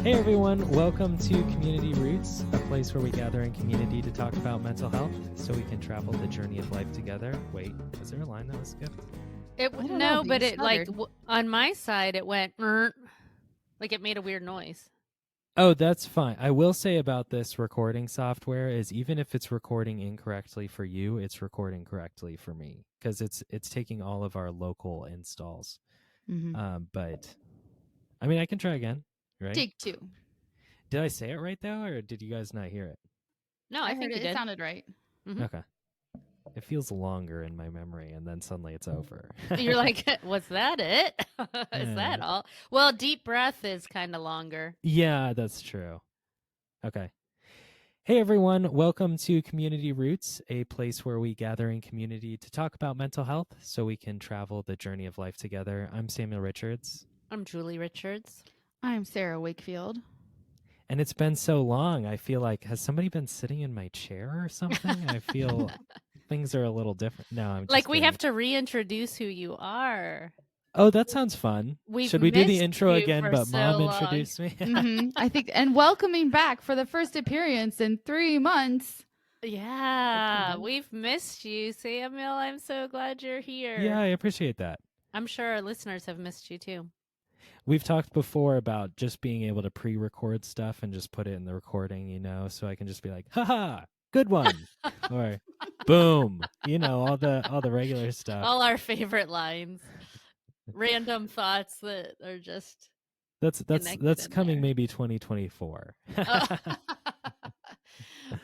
Hey everyone, welcome to Community Roots, a place where we gather in community to talk about mental health so we can travel the journey of life together. Wait, was there a line that was skipped? No, but it on my side it went like it made a weird noise. Oh, that's fine. I will say about this recording software is even if it's recording incorrectly for you, it's recording correctly for me because it's taking all of our local installs. But I mean, I can try again, right? Take two. Did I say it right though, or did you guys not hear it? No, I think it. It sounded right. Mm-hmm. Okay. It feels longer in my memory, and then suddenly it's over. You're like, was that it? Is that all? Well, deep breath is kind of longer. Yeah, that's true. Okay. Hey, everyone. Welcome to Community Roots, a place where we gather in community to talk about mental health so we can travel the journey of life together. I'm Samuel Richards. I'm Julie Richards. I'm Sarah Wakefield. And it's been so long. I feel like, has somebody been sitting in my chair or something? I feel things are a little different. No, I'm just like we kidding. have to reintroduce who you are. Oh, that sounds fun. Should we do the intro again, but Mom introduced me? I think, and welcoming back for the first appearance in 3 months. Yeah, we've missed you, Samuel. I'm so glad you're here. Yeah, I appreciate that. I'm sure our listeners have missed you too. We've talked before about just being able to pre-record stuff and just put it in the recording, you know, so I can just be like, haha, good one. Or boom, you know, all the regular stuff. All our favorite lines. Random thoughts that are just that's coming maybe 2024.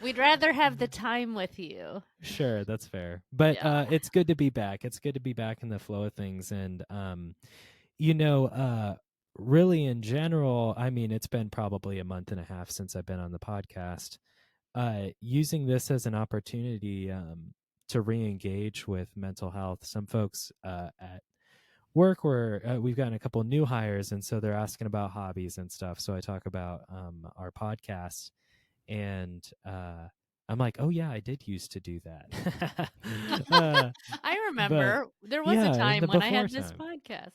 We'd rather have the time with you. Sure, that's fair. But it's good to be back. It's good to be back in the flow of things. And you know, really in general, I mean, it's been probably a month and a half since I've been on the podcast. Using this as an opportunity to re-engage with mental health. Some folks at work where we've gotten a couple of new hires, and so they're asking about hobbies and stuff. So I talk about our podcast, and I'm like, oh yeah, I did used to do that. I remember there was a time when I had this podcast.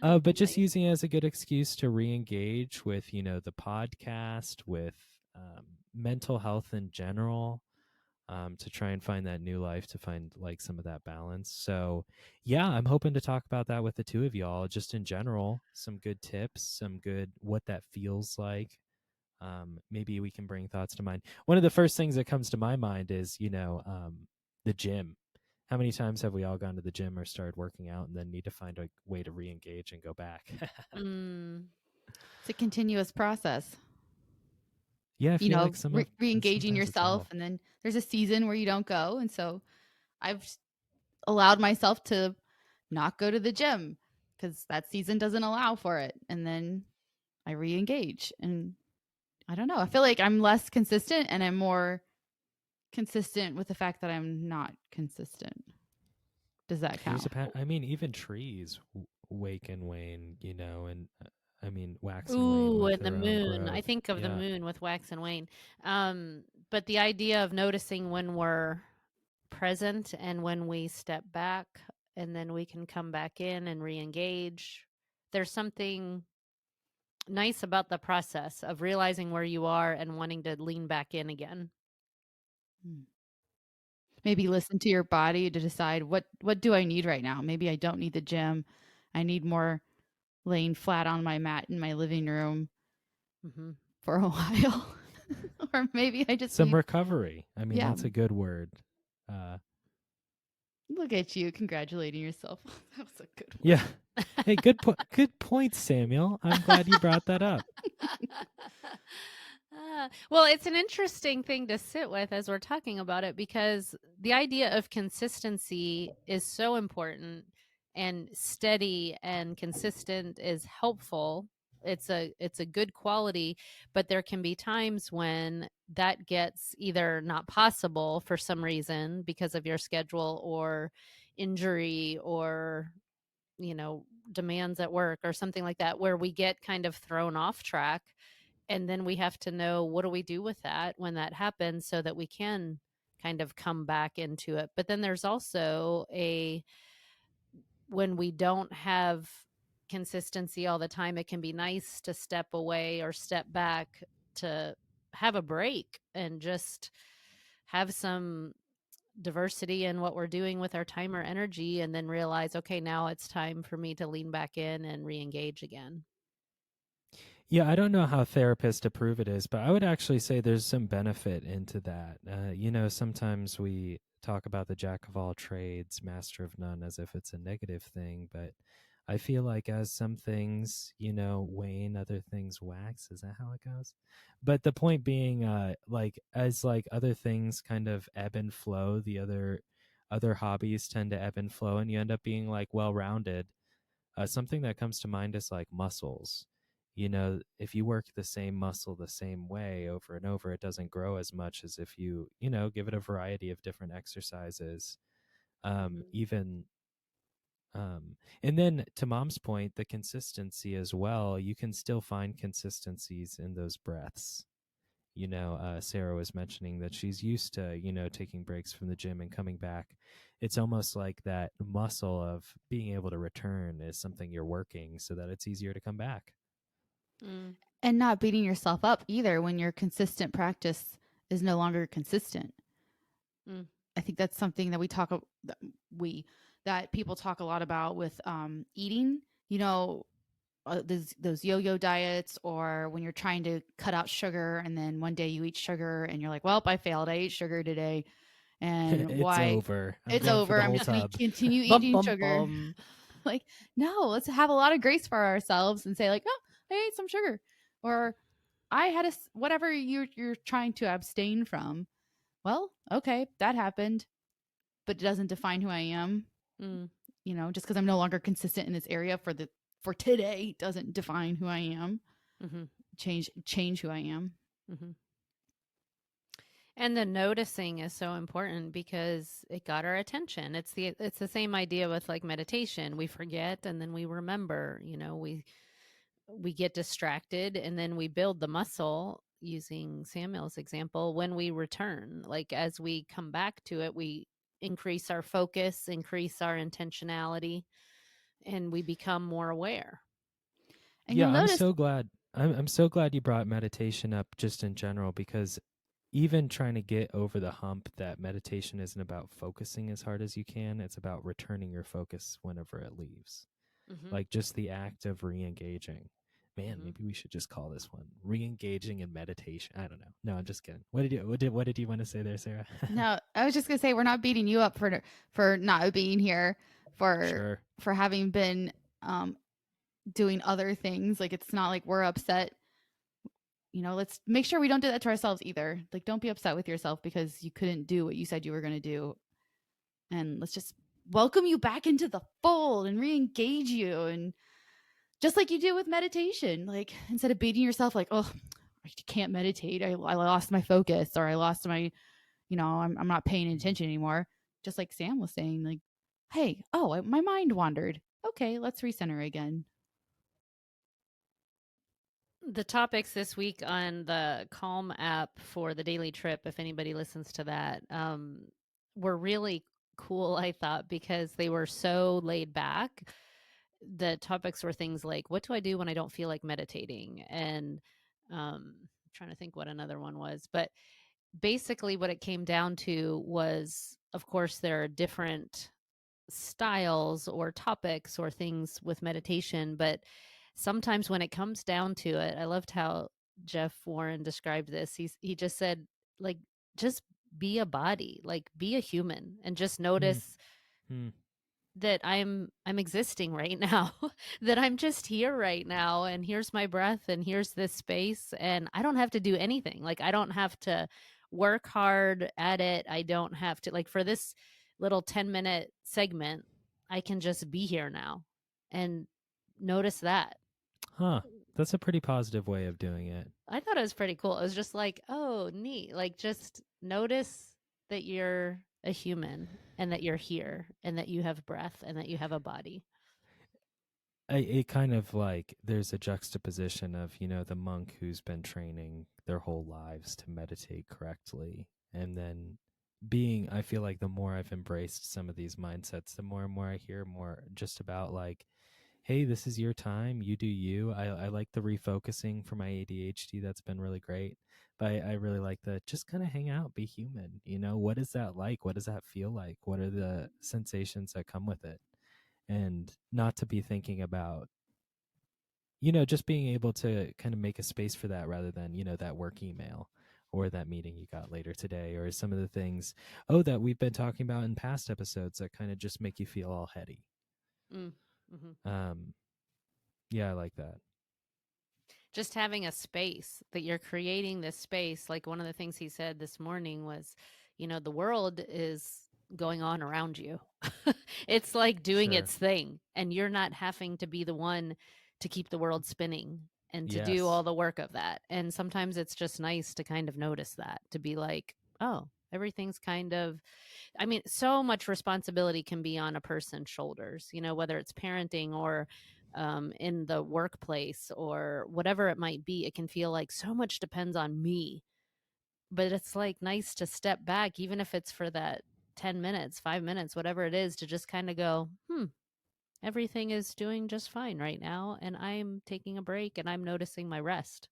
But just using it as a good excuse to re-engage with, you know, the podcast, with mental health in general. To try and find that new life, to find like some of that balance. So yeah, I'm hoping to talk about that with the two of y'all, just in general, some good tips, some good, what that feels like. Maybe we can bring thoughts to mind. One of the first things that comes to my mind is, you know, the gym. How many times have we all gone to the gym or started working out and then need to find a way to re-engage and go back? It's a continuous process. Yeah, I feel like re-engaging yourself, and then there's a season where you don't go, and so I've allowed myself to not go to the gym because that season doesn't allow for it, and then I re-engage, and I don't know. I feel like I'm less consistent, and I'm more consistent with the fact that I'm not consistent. Does that count? I mean, even trees wake and wane, you know, and I mean, wax and wane. Ooh, and the moon. I think of the moon with wax and wane. But the idea of noticing when we're present and when we step back and then we can come back in and re-engage. There's something nice about the process of realizing where you are and wanting to lean back in again. Maybe listen to your body to decide what do I need right now? Maybe I don't need the gym. I need more laying flat on my mat in my living room for a while. Or maybe I just need recovery. I mean, that's a good word. Look at you congratulating yourself. That was a good one. Yeah. Hey, good point, Samuel. I'm glad you brought that up. Well, it's an interesting thing to sit with as we're talking about it, because the idea of consistency is so important, and steady and consistent is helpful. It's a good quality, but there can be times when that gets either not possible for some reason because of your schedule or injury or, you know, demands at work or something like that, where we get kind of thrown off track. And then we have to know, what do we do with that when that happens so that we can kind of come back into it. But then there's also when we don't have consistency all the time. It can be nice to step away or step back to have a break and just have some diversity in what we're doing with our time or energy, and then realize, okay, now it's time for me to lean back in and re-engage again. Yeah, I don't know how therapists approve it is, but I would actually say there's some benefit into that. Sometimes we talk about the jack of all trades, master of none, as if it's a negative thing, but I feel like as some things, wane, other things wax. Is that how it goes? But the point being, as other things kind of ebb and flow, the other hobbies tend to ebb and flow, and you end up being well rounded. Something that comes to mind is like muscles. If you work the same muscle the same way over and over, it doesn't grow as much as if you give it a variety of different exercises. Even and then to Mom's point, the consistency as well. You can still find consistencies in those breaths. Sarah was mentioning that she's used to, taking breaks from the gym and coming back. It's almost like that muscle of being able to return is something you're working so that it's easier to come back. And not beating yourself up either when your consistent practice is no longer consistent. I think that's something that that people talk a lot about with eating. Those yo-yo diets, or when you're trying to cut out sugar and then one day you eat sugar and you're like, well, I failed. I ate sugar today. And it's over. It's over. I'm just going to continue eating sugar. Like, no, let's have a lot of grace for ourselves and say like, oh, I ate some sugar, or I had whatever you're trying to abstain from. Well, okay, that happened, but it doesn't define who I am. Just because I'm no longer consistent in this area for today doesn't define who I am. Change who I am. And the noticing is so important because it got our attention. It's the same idea with like meditation. We forget and then we remember. We get distracted and then we build the muscle, using Samuel's example, when we return. Like as we come back to it, we increase our focus, increase our intentionality, and we become more aware. And you'll notice, I'm so glad you brought meditation up just in general, because even trying to get over the hump that meditation isn't about focusing as hard as you can, it's about returning your focus whenever it leaves. Like just the act of re-engaging. Man, maybe we should just call this one re-engaging in meditation. I don't know. No, I'm just kidding. What did you want to say there, Sarah? No, I was just gonna say we're not beating you up for not being here, for having been doing other things. Like, it's not like we're upset. Let's make sure we don't do that to ourselves either. Like, don't be upset with yourself because you couldn't do what you said you were going to do. And let's just welcome you back into the fold and re-engage you. And just like you do with meditation, like instead of beating yourself like, oh, I can't meditate, I lost my focus, or I lost my, I'm not paying attention anymore. Just like Sam was saying, like, hey, my mind wandered. Okay, let's recenter again. The topics this week on the Calm app for the daily trip, if anybody listens to that, were really cool, I thought, because they were so laid back. The topics were things like, what do I do when I don't feel like meditating? And I'm trying to think what another one was. But basically what it came down to was, of course, there are different styles or topics or things with meditation, but sometimes when it comes down to it, I loved how Jeff Warren described this. He just said, like, just be a body, like be a human, and just notice that I'm existing right now, that I'm just here right now, and here's my breath, and here's this space, and I don't have to do anything. Like, I don't have to work hard at it. I don't have to, like, for this little 10-minute segment, I can just be here now and notice that. That's a pretty positive way of doing it. I thought it was pretty cool. It was just like, oh, neat. Like, just notice that you're a human and that you're here and that you have breath and that you have a body. It kind of like there's a juxtaposition of, the monk who's been training their whole lives to meditate correctly. And then I feel like the more I've embraced some of these mindsets, the more and more I hear more just about like, hey, this is your time. You do you. I like the refocusing for my ADHD. That's been really great. But I really like the just kind of hang out, be human. What is that like? What does that feel like? What are the sensations that come with it? And not to be thinking about, just being able to kind of make a space for that rather than, that work email or that meeting you got later today or some of the things, that we've been talking about in past episodes that kind of just make you feel all heady. Mm. Hmm. Yeah, I like that. Just having a space that you're creating this space. Like one of the things he said this morning was, the world is going on around you. It's like doing Sure. its thing, and you're not having to be the one to keep the world spinning and to do Yes. all the work of that. And sometimes it's just nice to kind of notice that, to be like, oh, everything's kind of, I mean, so much responsibility can be on a person's shoulders, whether it's parenting or in the workplace or whatever it might be. It can feel like so much depends on me. But it's like nice to step back, even if it's for that 10 minutes, 5 minutes, whatever it is, to just kind of go, everything is doing just fine right now. And I'm taking a break and I'm noticing my rest.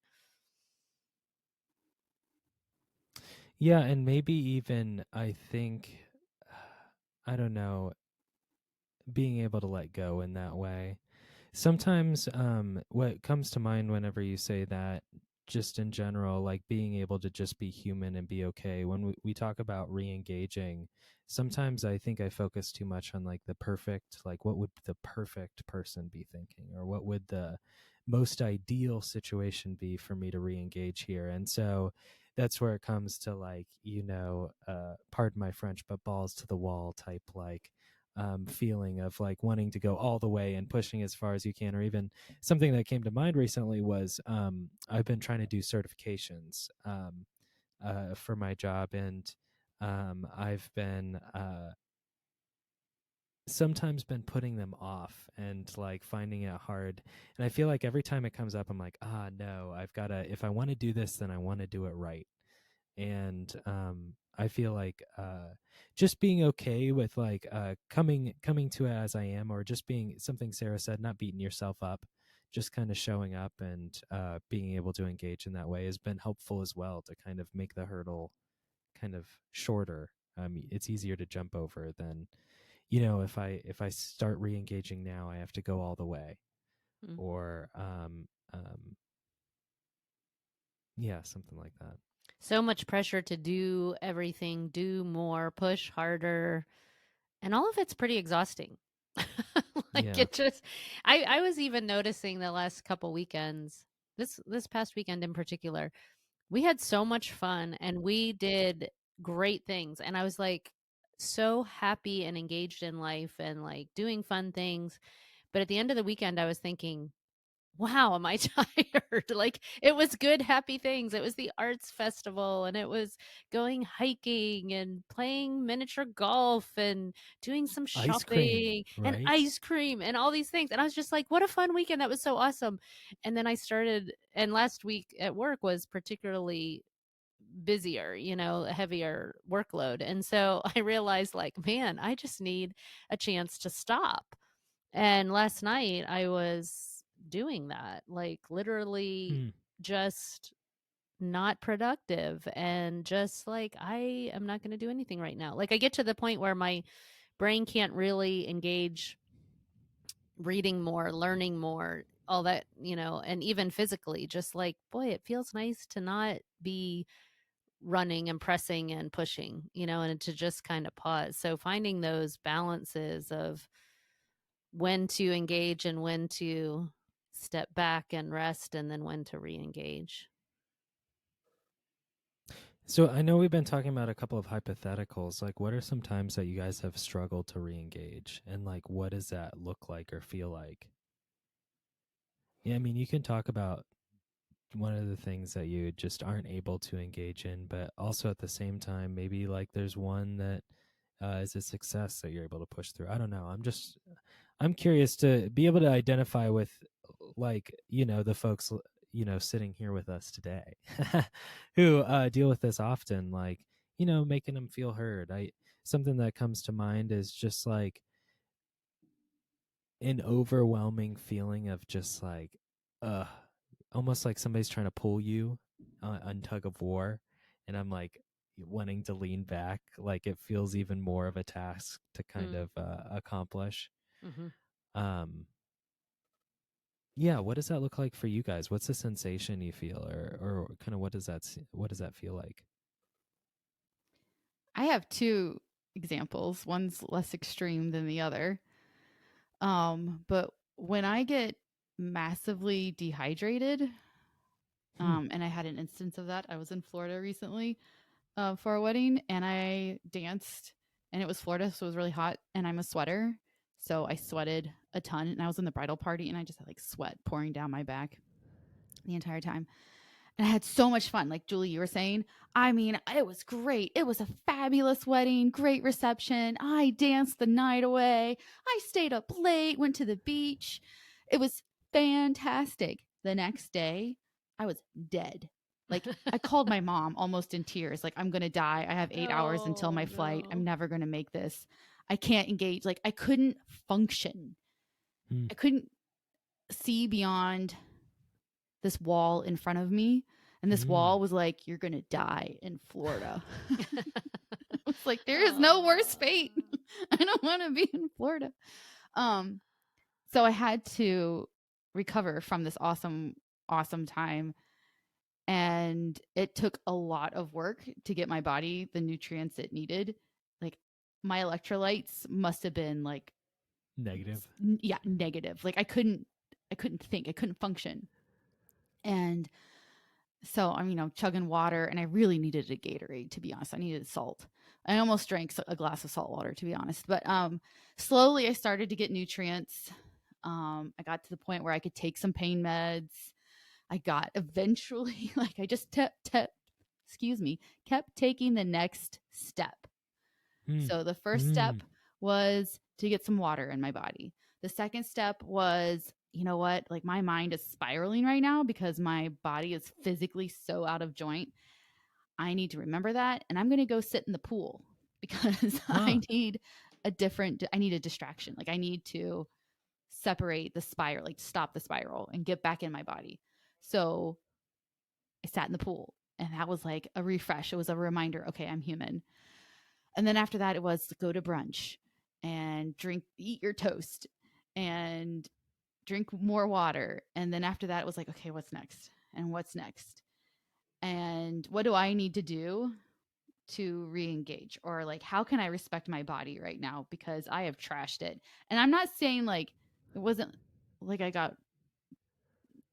Yeah, and maybe even I think, I don't know, being able to let go in that way. Sometimes what comes to mind whenever you say that, just in general, like being able to just be human and be okay. When we talk about re-engaging, sometimes I think I focus too much on like the perfect, like what would the perfect person be thinking, or what would the most ideal situation be for me to re-engage here. And so that's where it comes to like, pardon my French, but balls to the wall type, like feeling of like wanting to go all the way and pushing as far as you can. Or even something that came to mind recently was I've been trying to do certifications for my job, and I've been sometimes been putting them off and like finding it hard. And I feel like every time it comes up, I'm like, no, I've got to, if I want to do this, then I want to do it right. And I feel like just being okay with like coming to it as I am, or just being, something Sarah said, not beating yourself up, just kind of showing up and being able to engage in that way has been helpful as well, to kind of make the hurdle kind of shorter. It's easier to jump over than, if I start re-engaging now, I have to go all the way, Mm. or yeah, something like that. So much pressure to do everything, do more, push harder, and all of it's pretty exhausting. Like Yeah. it just, I was even noticing the last couple weekends, this past weekend in particular, we had so much fun and we did great things. And I was like so happy and engaged in life and like doing fun things. But at the end of the weekend, I was thinking, wow, am I tired? Like it was good, happy things. It was the arts festival and it was going hiking and playing miniature golf and doing some Ice cream, shopping and right? ice cream and all these things. And I was just like, what a fun weekend. That was so awesome. And then I started, and last week at work was particularly busier, a heavier workload. And so I realized, like, man, I just need a chance to stop. And last night I was doing that, like literally Hmm. just not productive and just like, I am not going to do anything right now. Like I get to the point where my brain can't really engage reading more, learning more, all that, and even physically, just like, boy, it feels nice to not be running and pressing and pushing, and to just kind of pause. So finding those balances of when to engage and when to step back and rest and then when to re-engage. So I know we've been talking about a couple of hypotheticals. Like, what are some times that you guys have struggled to re-engage, and like, what does that look like or feel like? Yeah, I mean, you can talk about one of the things that you just aren't able to engage in, but also at the same time, maybe like there's one that is a success that you're able to push through. I don't know. I'm curious to be able to identify with, like, the folks, sitting here with us today who deal with this often, like, making them feel heard. Something that comes to mind is just like, an overwhelming feeling of just like, uh, almost like somebody's trying to pull you on tug of war, and I'm like wanting to lean back. Like it feels even more of a task to kind of accomplish. Mm-hmm. Yeah, what does that look like for you guys? What's the sensation you feel, or kind of what does that feel like? I have two examples. One's less extreme than the other. But when I get massively dehydrated, and I had an instance of that. I was in Florida recently for a wedding, and I danced, and it was Florida, so it was really hot, and I'm a sweater, so I sweated a ton, and I was in the bridal party, and I just had like sweat pouring down my back the entire time. And I had so much fun. Like Julie, you were saying, I mean, it was great. It was a fabulous wedding, great reception. I danced the night away. I stayed up late, went to the beach. It was fantastic. The next day, I was dead. Like I called my mom almost in tears. Like, I'm going to die. I have 8 hours until my flight. I'm never going to make this. I can't engage. Like I couldn't function. I couldn't see beyond this wall in front of me, and this wall was like, you're gonna die in Florida. It's like, there is no worse fate. I don't want to be in Florida. So I had to recover from this awesome time, and it took a lot of work to get my body the nutrients it needed. Like my electrolytes must have been like Negative. Negative. Like I couldn't think, I couldn't function. And so I'm, chugging water, and I really needed a Gatorade, to be honest. I needed salt. I almost drank a glass of salt water, to be honest. But slowly I started to get nutrients. I got to the point where I could take some pain meds. I got eventually, like I just kept taking the next step. So the first step was to get some water in my body. The second step was, you know what? Like my mind is spiraling right now because my body is physically so out of joint. I need to remember that. And I'm going to go sit in the pool because I need a distraction. Like I need to separate the spiral, like stop the spiral and get back in my body. So I sat in the pool, and that was like a refresh. It was a reminder. Okay, I'm human. And then after that, it was go to brunch and eat your toast and drink more water. And then after that, it was like, okay, what's next? And what's next? And what do I need to do to re-engage? Or like, how can I respect my body right now? Because I have trashed it. And I'm not saying like, it wasn't like I got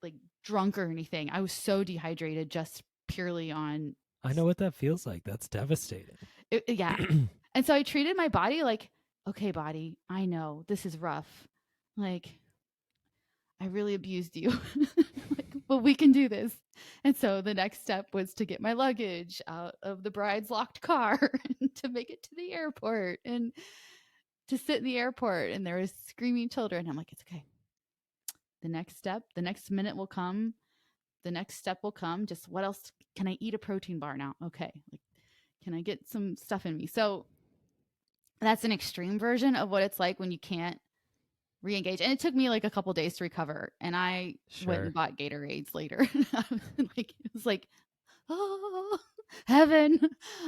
like drunk or anything. I was so dehydrated just purely on. I know what that feels like. That's devastating. Yeah. And so I treated my body like, okay, body, I know this is rough. Like, I really abused you. Like, but we can do this. And so the next step was to get my luggage out of the bride's locked car and to make it to the airport and to sit in the airport. And there was screaming children. I'm like, it's okay. The next minute will come. The next step will come. Just what else? Can I eat a protein bar now? Okay. Like, can I get some stuff in me? So that's an extreme version of what it's like when you can't re-engage. And it took me like a couple days to recover. And I went and bought Gatorades later. Like it was like, oh, heaven.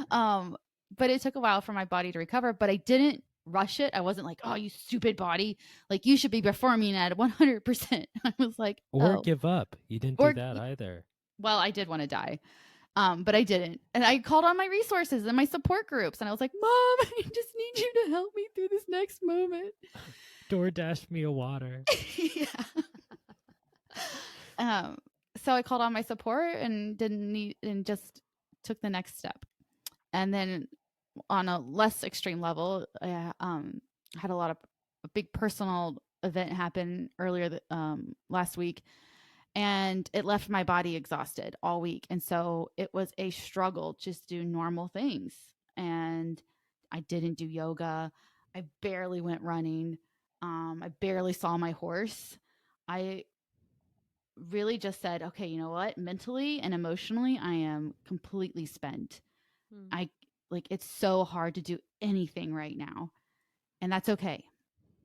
But it took a while for my body to recover, but I didn't rush it. I wasn't like, oh, you stupid body. Like you should be performing at 100%. I was like, or give up. You didn't do that either. Well, I did want to die. But I didn't. And I called on my resources and my support groups. And I was like, Mom, I just need you to help me through this next moment. DoorDash me a water. Yeah. So I called on my support and just took the next step. And then on a less extreme level, I had a big personal event happen earlier last week. And it left my body exhausted all week. And so it was a struggle just to do normal things. And I didn't do yoga. I barely went running. I barely saw my horse. I really just said, okay, you know what? Mentally and emotionally, I am completely spent. It's so hard to do anything right now. And that's okay.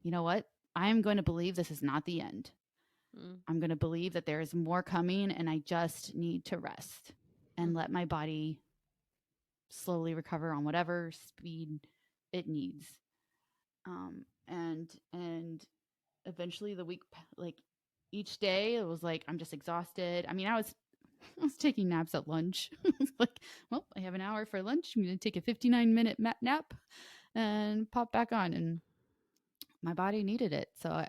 You know what? I am going to believe this is not the end. Mm. I'm going to believe that there is more coming, and I just need to rest and let my body slowly recover on whatever speed it needs. And eventually the week, like each day, it was like I'm just exhausted. I mean, I was taking naps at lunch. It's like, well, I have an hour for lunch. I'm going to take a 59-minute nap and pop back on. And my body needed it. So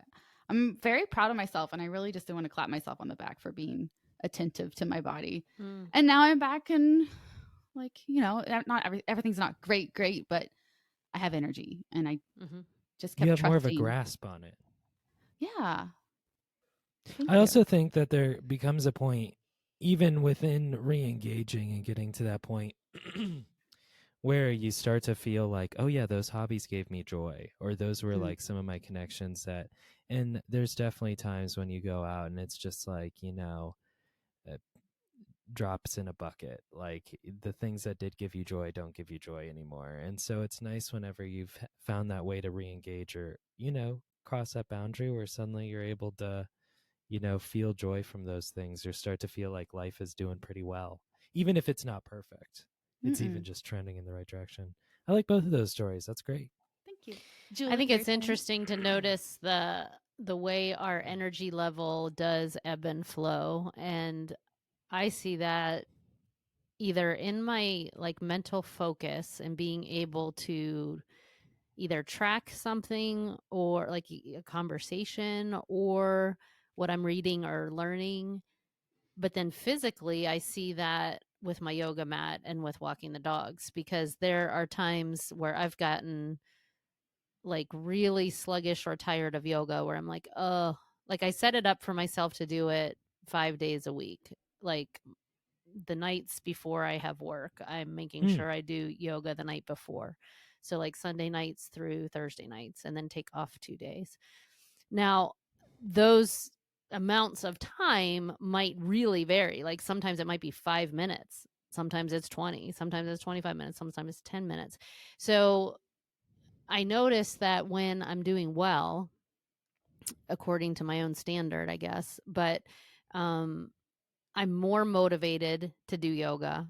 I'm very proud of myself. And I really just want to clap myself on the back for being attentive to my body. Mm. And now I'm back and like, not everything's not great, but I have energy and I just kept You have trusting. more of a grasp on it. Yeah. I also think that there becomes a point, even within re-engaging and getting to that point, where you start to feel like, oh yeah, those hobbies gave me joy, or those were like some of my connections that, and there's definitely times when you go out and it's just like, drops in a bucket. Like the things that did give you joy don't give you joy anymore. And so it's nice whenever you've found that way to re-engage or, cross that boundary where suddenly you're able to, feel joy from those things or start to feel like life is doing pretty well. Even if it's not perfect, it's even just trending in the right direction. I like both of those stories. That's great. Thank you. Julie, I think it's interesting to notice the way our energy level does ebb and flow. And I see that either in my like mental focus and being able to either track something or like a conversation or what I'm reading or learning. But then physically, I see that with my yoga mat and with walking the dogs, because there are times where I've gotten like really sluggish or tired of yoga where I'm like, oh, like I set it up for myself to do it 5 days a week. Like the nights before I have work, I'm making sure I do yoga the night before. So like Sunday nights through Thursday nights, and then take off 2 days. Now, those amounts of time might really vary. Like sometimes it might be 5 minutes, sometimes it's 20, sometimes it's 25 minutes, sometimes it's 10 minutes. So I notice that when I'm doing well, according to my own standard, I guess, but I'm more motivated to do yoga.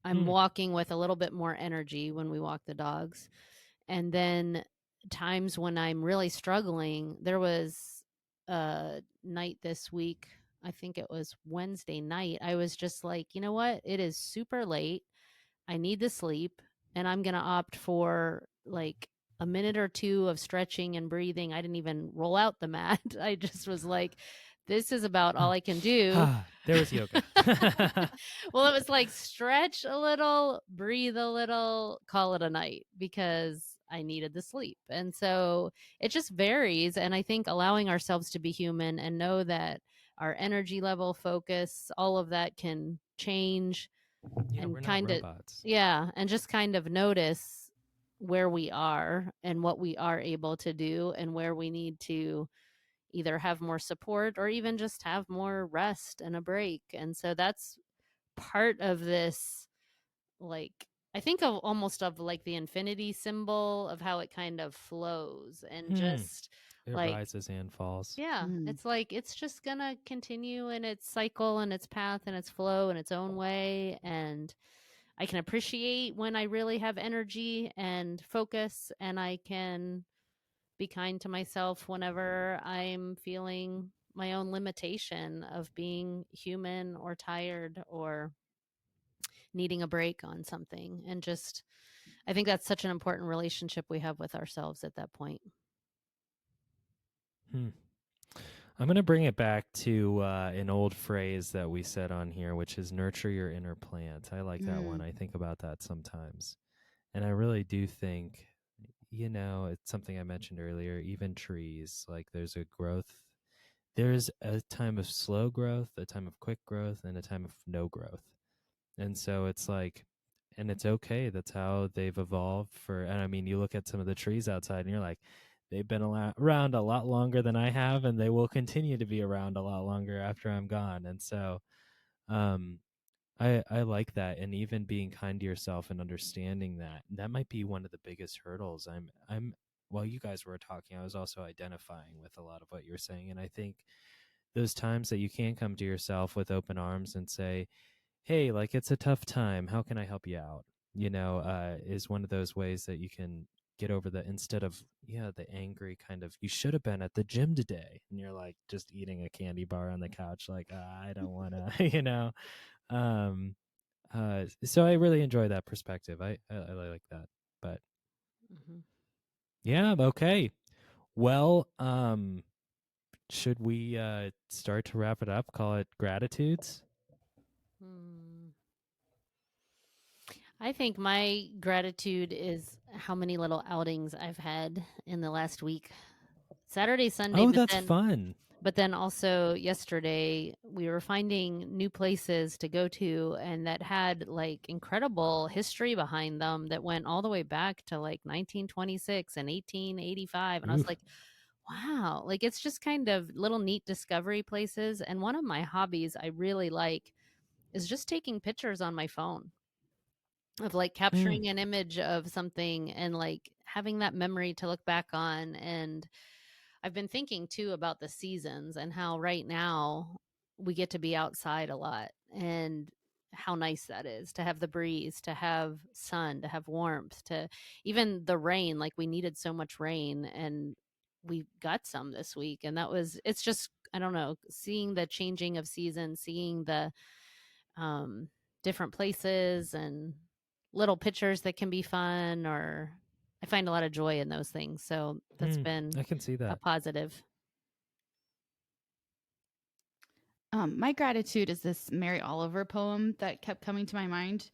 I'm walking with a little bit more energy when we walk the dogs. And then times when I'm really struggling, there was a night this week, I think it was Wednesday night, I was just like, you know what? It is super late. I need to sleep, and I'm going to opt for like a minute or two of stretching and breathing. I didn't even roll out the mat. I just was like, this is about all I can do. There was yoga. Well, it was like stretch a little, breathe a little, call it a night, because I needed the sleep. And so it just varies. And I think allowing ourselves to be human and know that our energy level, focus, all of that can change. Yeah, and we're not kind of robots. and just kind of notice where we are and what we are able to do and where we need to either have more support or even just have more rest and a break. And so that's part of this, like I think of almost of like the infinity symbol of how it kind of flows and just it like rises and falls. yeah, it's like it's just gonna continue in its cycle and its path and its flow in its own way. And I can appreciate when I really have energy and focus, and I can be kind to myself whenever I'm feeling my own limitation of being human or tired or needing a break on something. And just, I think that's such an important relationship we have with ourselves at that point. I'm going to bring it back to an old phrase that we said on here, which is nurture your inner plant. I like that one. I think about that sometimes. And I really do think, it's something I mentioned earlier, even trees, like there's a time of slow growth, a time of quick growth, and a time of no growth. And so it's like, and it's okay. That's how they've evolved and I mean, you look at some of the trees outside and you're like, they've been around a lot longer than I have, and they will continue to be around a lot longer after I'm gone. And so I like that. And even being kind to yourself and understanding that might be one of the biggest hurdles. while you guys were talking, I was also identifying with a lot of what you were saying. And I think those times that you can come to yourself with open arms and say, hey, like, it's a tough time, how can I help you out? Is one of those ways that you can get over instead of the angry kind of, you should have been at the gym today, and you're like just eating a candy bar on the couch, like, I don't want to. So I really enjoy that perspective. I like that. But yeah, okay. Well, should we start to wrap it up? Call it gratitudes? I think my gratitude is how many little outings I've had in the last week. Saturday, Sunday. Oh, that's fun. But then also yesterday, we were finding new places to go to, and that had like incredible history behind them that went all the way back to like 1926 and 1885. And I was like, wow, like it's just kind of little neat discovery places. And one of my hobbies I really like is just taking pictures on my phone of like capturing an image of something and like having that memory to look back on. And I've been thinking too about the seasons and how right now we get to be outside a lot, and how nice that is to have the breeze, to have sun, to have warmth, to even the rain. Like we needed so much rain and we got some this week. And it's just, I don't know, seeing the changing of seasons, seeing the different places and little pictures that can be fun, or I find a lot of joy in those things. So that's been, I can see that, a positive. My gratitude is this Mary Oliver poem that kept coming to my mind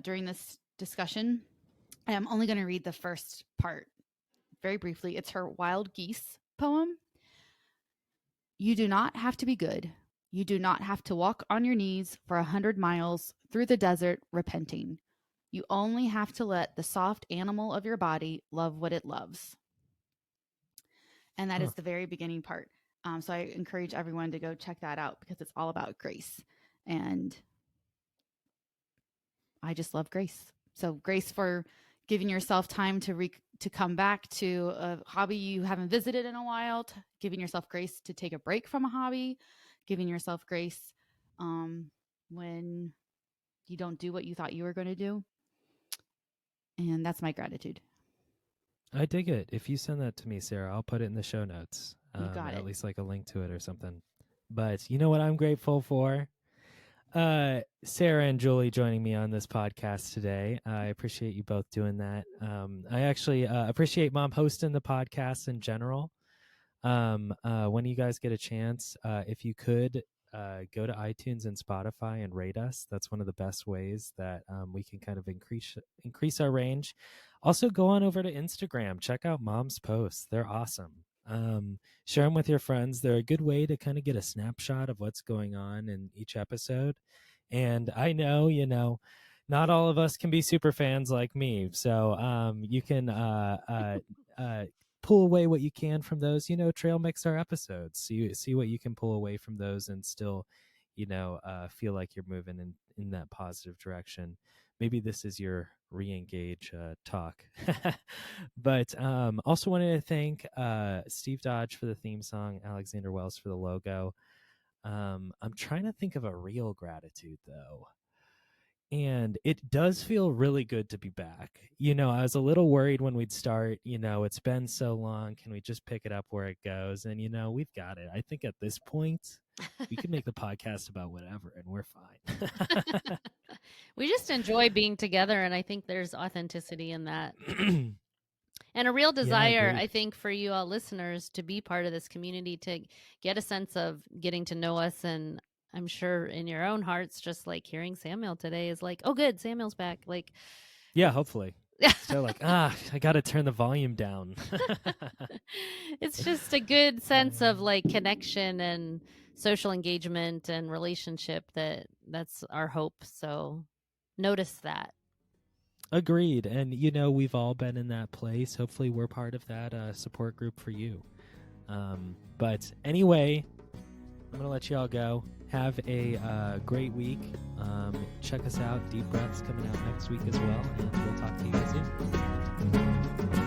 during this discussion. I'm only going to read the first part very briefly. It's her Wild Geese poem. You do not have to be good. You do not have to walk on your knees for 100 miles through the desert repenting. You only have to let the soft animal of your body love what it loves. And that is the very beginning part. So I encourage everyone to go check that out because it's all about grace. And I just love grace. So grace for giving yourself time to come back to a hobby you haven't visited in a while, giving yourself grace to take a break from a hobby, giving yourself grace when you don't do what you thought you were going to do. And that's my gratitude. I dig it. If you send that to me, Sarah, I'll put it in the show notes. You got it. At least like a link to it or something. But you know what I'm grateful for? Sarah and Julie joining me on this podcast today. I appreciate you both doing that. I actually appreciate Mom hosting the podcast in general. When you guys get a chance, if you could go to iTunes and Spotify and rate us. That's one of the best ways that we can kind of increase our range. Also, go on over to Instagram. Check out Mom's posts. They're awesome. Share them with your friends. They're a good way to kind of get a snapshot of what's going on in each episode. And I know, not all of us can be super fans like me. So you can pull away what you can from those, trail mix our episodes. See what you can pull away from those and still, feel like you're moving in that positive direction. Maybe this is your ReEngage talk. But also wanted to thank Steve Dodge for the theme song, Alexander Wells for the logo. I'm trying to think of a real gratitude, though. And it does feel really good to be back. I was a little worried when we'd start, it's been so long. Can we just pick it up where it goes? And, we've got it. I think at this point, we can make the podcast about whatever and we're fine. We just enjoy being together. And I think there's authenticity in that. And a real desire, I think, for you all listeners to be part of this community, to get a sense of getting to know us. And I'm sure in your own hearts, just like hearing Samuel today is like, oh, good, Samuel's back. Like, yeah, hopefully. So like, I got to turn the volume down. It's just a good sense of like connection and social engagement and relationship. That's our hope. So notice that. Agreed. And, we've all been in that place. Hopefully we're part of that support group for you. But anyway, I'm going to let you all go. Have a great week. Check us out. Deep Breaths coming out next week as well. And we'll talk to you guys soon.